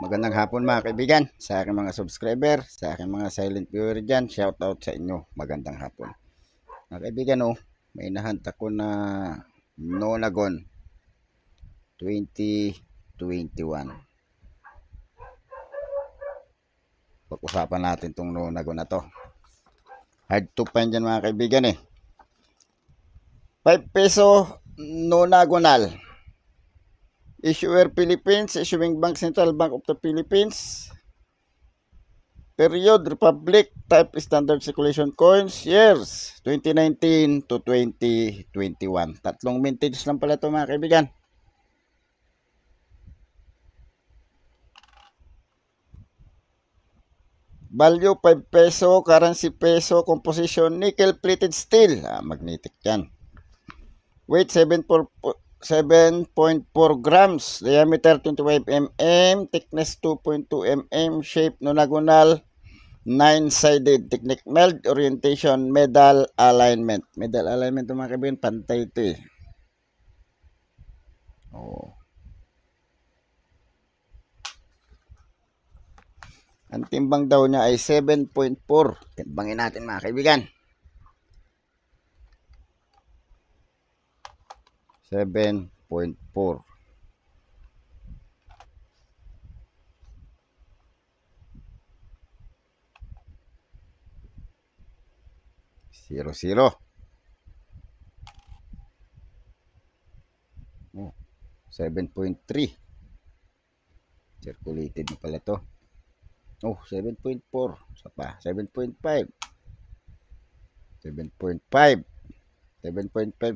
Magandang hapon mga kaibigan, sa aking mga subscriber, sa aking mga silent viewer dyan, shout out sa inyo, magandang hapon. Mga kaibigan, may nahanta ko na Nonagon 2021. Pag-usapan natin itong Nonagon na to. Hard to find dyan mga kaibigan 5 peso Nonagonal. Issuer Philippines, issuing bank Central Bank of the Philippines. Period Republic, type standard circulation coins, years 2019 to 2021. Tatlong vintage lang pala ito mga kaibigan. Value 5 peso, currency peso, composition nickel plated steel. Magnetic yan. Weight 7.4 grams, diameter 25 mm, thickness 2.2 mm, shape nonagonal, 9-sided, technique meld, orientation, medal alignment. Medal alignment mga kaibigan, pantay ito Ang timbang daw niya ay 7.4. Timbangin natin mga kaibigan. 7.4. Zero. 7.3. Circulated na pala to. 7.4. Sa pa. 7.5. 7.5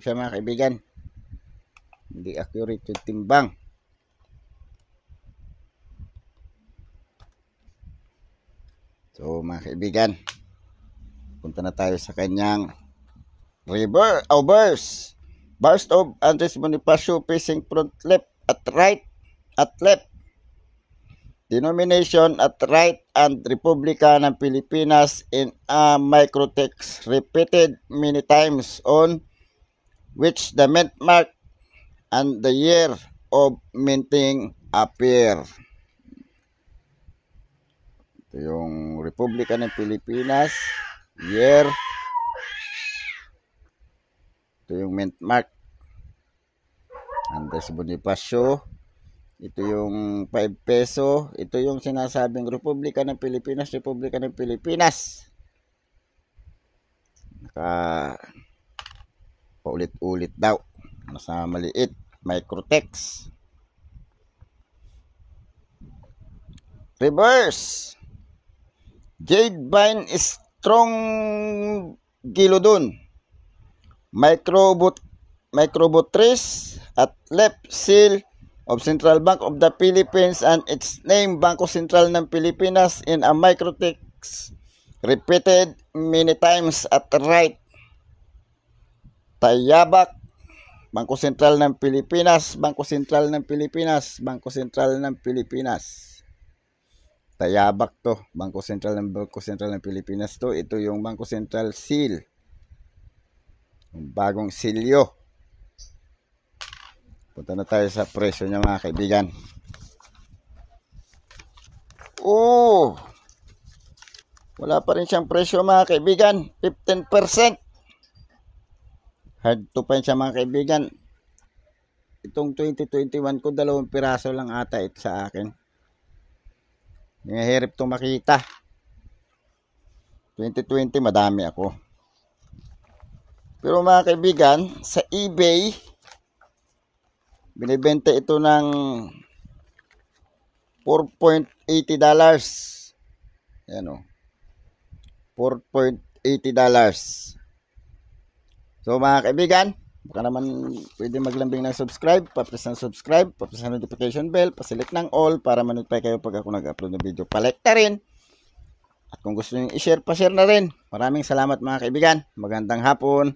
siya mga kaibigan. Hindi accurate yung timbang. So mga kaibigan, punta na tayo sa kanyang burst of Andres Bonifacio facing front left at right at left. Denomination at right and Republika ng Pilipinas in a microtext repeated many times on which the mint mark and the year of minting appear. Ito yung Republika ng Pilipinas, year. Ito yung mint mark. Andres Bonifacio. Ito yung 5 peso. Ito yung sinasabing Republika ng Pilipinas, Republika ng Pilipinas. Paulit-ulit daw. Nasa maliit, microtext. Reverse. Jade Vine Strong Gilodon. Microbotres at left seal of Central Bank of the Philippines and its name Bangko Sentral ng Pilipinas in a microtext repeated many times at right. Tayabak, Bangko Sentral ng Pilipinas, Bangko Sentral ng Pilipinas, Bangko Sentral ng Pilipinas. Tayabak to, Bangko Sentral ng Pilipinas to. Ito yung Bangko Sentral seal. Yung bagong silyo. Punta na tayo sa presyo niya mga kaibigan. Wala pa rin siyang presyo mga kaibigan. 15%. Hard to find siya mga kaibigan. Itong 2021 ko, 2 piraso lang ata ito sa akin. Nangihirap itong makita. 2020 madami ako. Pero mga kaibigan, sa eBay, binibenta ito ng $4.80. Ayan $4.80. So mga kaibigan, baka naman pwede maglambing ng subscribe, papress ng subscribe, papress ng notification bell, paselect ng all para ma-notify kayo pag ako nag-upload ng video. Palike na rin. At kung gusto niyo i-share, pa-share na rin. Maraming salamat mga kaibigan. Magandang hapon.